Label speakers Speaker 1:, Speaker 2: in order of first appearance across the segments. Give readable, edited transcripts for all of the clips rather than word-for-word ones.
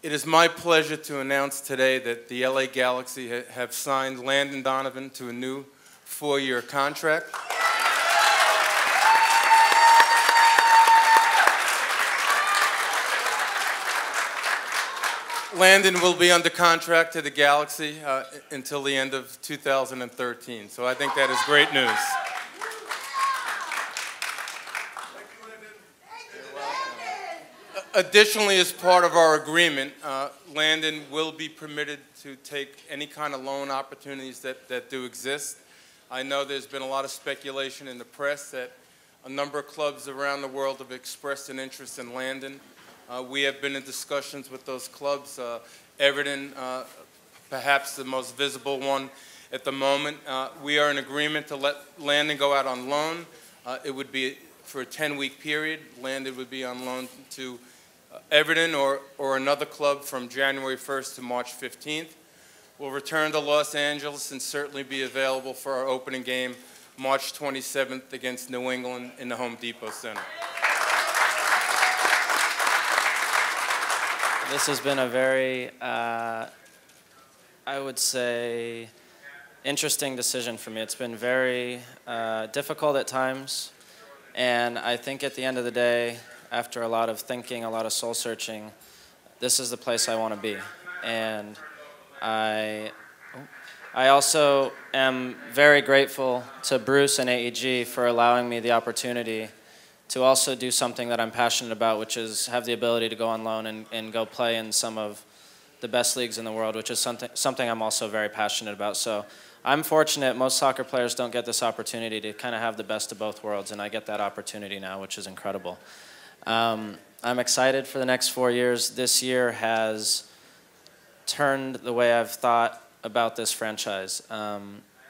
Speaker 1: It is my pleasure to announce today that the LA Galaxy have signed Landon Donovan to a new 4-year contract. Landon will be under contract to the Galaxy until the end of 2013, so I think that is great news. Additionally, as part of our agreement, Landon will be permitted to take any kind of loan opportunities that do exist. I know there's been a lot of speculation in the press that a number of clubs around the world have expressed an interest in Landon. We have been in discussions with those clubs. Everton, perhaps the most visible one at the moment. We are in agreement to let Landon go out on loan. It would be for a 10-week period. Landon would be on loan to Everton or another club from January 1st to March 15th. We'll return to Los Angeles and certainly be available for our opening game March 27th against New England in the Home Depot Center.
Speaker 2: This has been a very, I would say, interesting decision for me. It's been very difficult at times, and I think at the end of the day, after a lot of thinking, a lot of soul searching, this is the place I want to be. And I also am very grateful to Bruce and AEG for allowing me the opportunity to also do something that I'm passionate about, which is have the ability to go on loan and go play in some of the best leagues in the world, which is something I'm also very passionate about. So I'm fortunate. Most soccer players don't get this opportunity to kind of have the best of both worlds, and I get that opportunity now, which is incredible. I'm excited for the next 4 years. This year has turned the way I've thought about this franchise.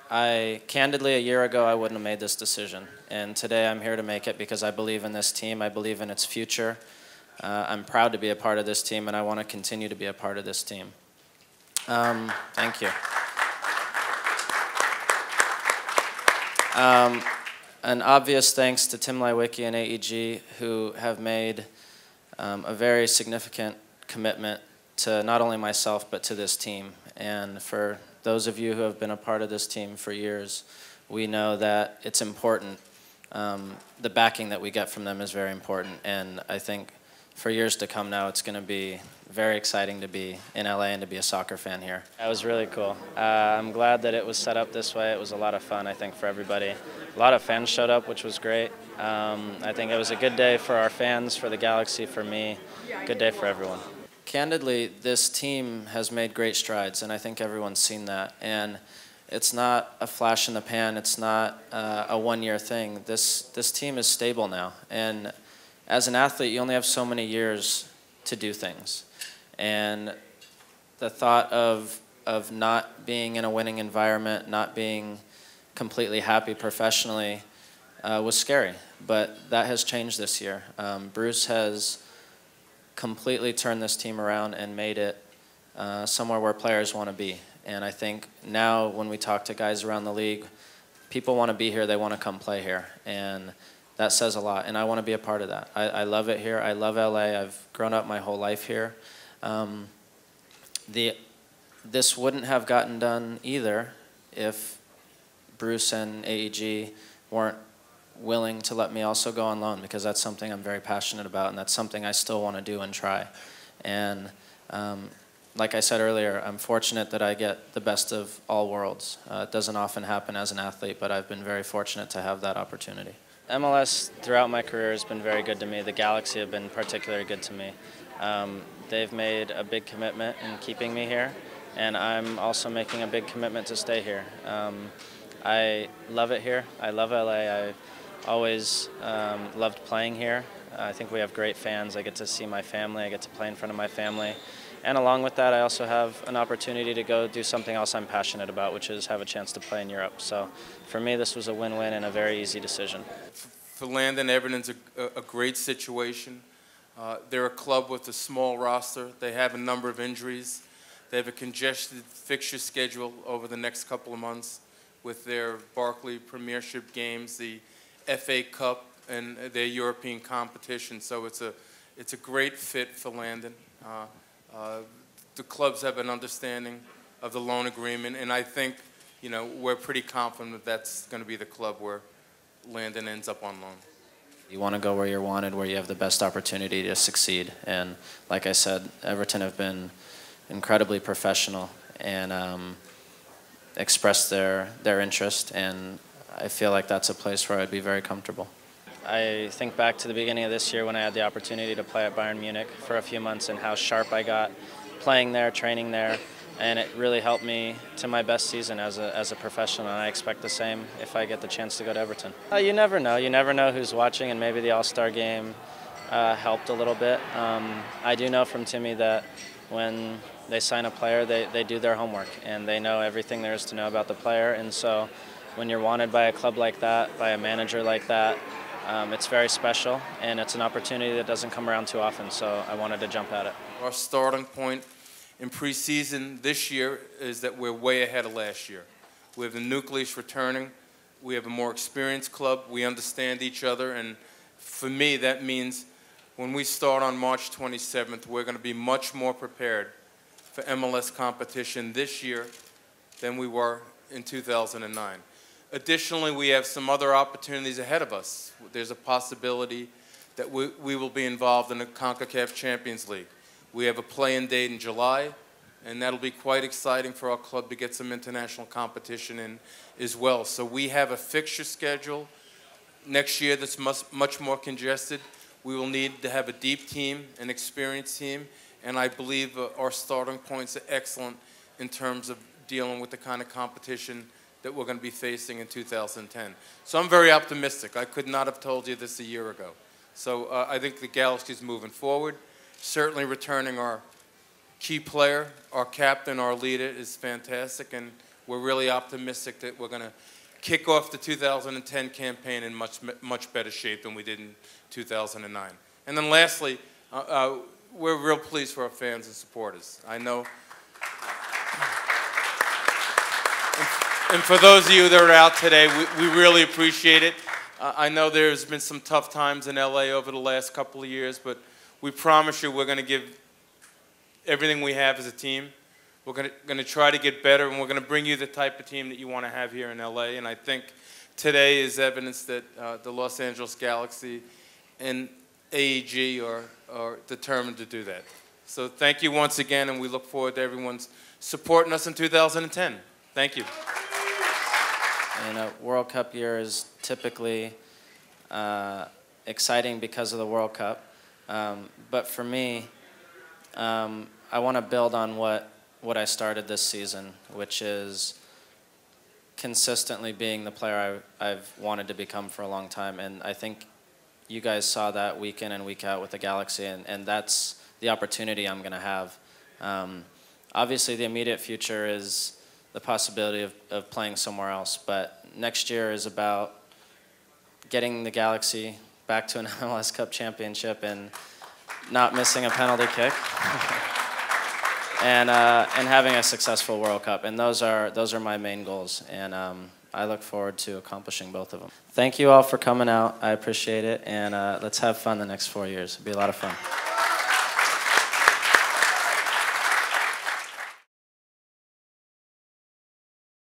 Speaker 2: Candidly, a year ago, I wouldn't have made this decision. And today I'm here to make it because I believe in this team. I believe in its future. I'm proud to be a part of this team, and I want to continue to be a part of this team. Thank you. An obvious thanks to Tim Leiweke and AEG, who have made a very significant commitment to not only myself, but to this team. And for those of you who have been a part of this team for years, we know that it's important. The backing that we get from them is very important, and I think for years to come now, it's going to be very exciting to be in LA and to be a soccer fan here. It was really cool. I'm glad that it was set up this way. It was a lot of fun, I think, for everybody. A lot of fans showed up, which was great. I think it was a good day for our fans, for the Galaxy, for me. Good day for everyone. Candidly, this team has made great strides, and I think everyone's seen that. And it's not a flash in the pan. It's not a one-year thing. This team is stable now. And as an athlete, you only have so many years to do things. And the thought of not being in a winning environment, not being completely happy professionally was scary. But that has changed this year. Bruce has completely turned this team around and made it somewhere where players want to be. And I think now when we talk to guys around the league, people want to be here, they want to come play here. And that says a lot, and I want to be a part of that. I love it here. I love LA. I've grown up my whole life here. This wouldn't have gotten done either if Bruce and AEG weren't willing to let me also go on loan, because that's something I'm very passionate about, and that's something I still want to do and try. And like I said earlier, I'm fortunate that I get the best of all worlds. It doesn't often happen as an athlete, but I've been very fortunate to have that opportunity. MLS throughout my career has been very good to me. The Galaxy have been particularly good to me. They've made a big commitment in keeping me here, and I'm also making a big commitment to stay here. I love it here. I love LA. I always loved playing here. I think we have great fans. I get to see my family. I get to play in front of my family. And along with that, I also have an opportunity to go do something else I'm passionate about, which is have a chance to play in Europe. So for me, this was a win-win and a very easy decision.
Speaker 1: For Landon, Everton's a great situation. They're a club with a small roster. They have a number of injuries. They have a congested fixture schedule over the next couple of months with their Barclays Premiership games, the FA Cup, and their European competition. So it's a great fit for Landon. The clubs have an understanding of the loan agreement, and I think, we're pretty confident that's going to be the club where Landon ends up on loan.
Speaker 2: You want to go where you're wanted, where you have the best opportunity to succeed. And like I said, Everton have been incredibly professional and expressed their interest, and I feel like that's a place where I'd be very comfortable. I think back to the beginning of this year when I had the opportunity to play at Bayern Munich for a few months and how sharp I got playing there, training there, and it really helped me to my best season as a professional, and I expect the same if I get the chance to go to Everton. You never know. You never know who's watching, and maybe the All-Star game helped a little bit. I do know from Timmy that when they sign a player, they do their homework, and they know everything there is to know about the player, and so when you're wanted by a club like that, by a manager like that, it's very special, and it's an opportunity that doesn't come around too often, so I wanted to jump at it.
Speaker 1: Our starting point in preseason this year is that we're way ahead of last year. We have the nucleus returning. We have a more experienced club. We understand each other, and for me, that means when we start on March 27th, we're going to be much more prepared for MLS competition this year than we were in 2009. Additionally, we have some other opportunities ahead of us. There's a possibility that we will be involved in the CONCACAF Champions League. We have a play-in date in July, and that'll be quite exciting for our club to get some international competition in as well. So we have a fixture schedule next year that's much more congested. We will need to have a deep team, an experienced team, and I believe our starting points are excellent in terms of dealing with the kind of competition that we're going to be facing in 2010. So I'm very optimistic. I could not have told you this a year ago. So I think the Galaxy's moving forward. Certainly returning our key player, our captain, our leader is fantastic, and we're really optimistic that we're going to kick off the 2010 campaign in much better shape than we did in 2009. And then lastly, we're real pleased for our fans and supporters. I know. And for those of you that are out today, we really appreciate it. I know there's been some tough times in LA over the last couple of years, but we promise you we're going to give everything we have as a team. We're going to try to get better, and we're going to bring you the type of team that you want to have here in LA. And I think today is evidence that the Los Angeles Galaxy and AEG are determined to do that. So thank you once again, and we look forward to everyone's supporting us in 2010. Thank you.
Speaker 2: And a World Cup year is typically exciting because of the World Cup. But for me, I want to build on what I started this season, which is consistently being the player I've wanted to become for a long time. And I think you guys saw that week in and week out with the Galaxy, and that's the opportunity I'm going to have. Obviously, the immediate future is the possibility of playing somewhere else, but next year is about getting the Galaxy back to an MLS Cup championship and not missing a penalty kick, and having a successful World Cup. And those are my main goals, and I look forward to accomplishing both of them. Thank you all for coming out. I appreciate it, and let's have fun the next 4 years. It'll be a lot of fun.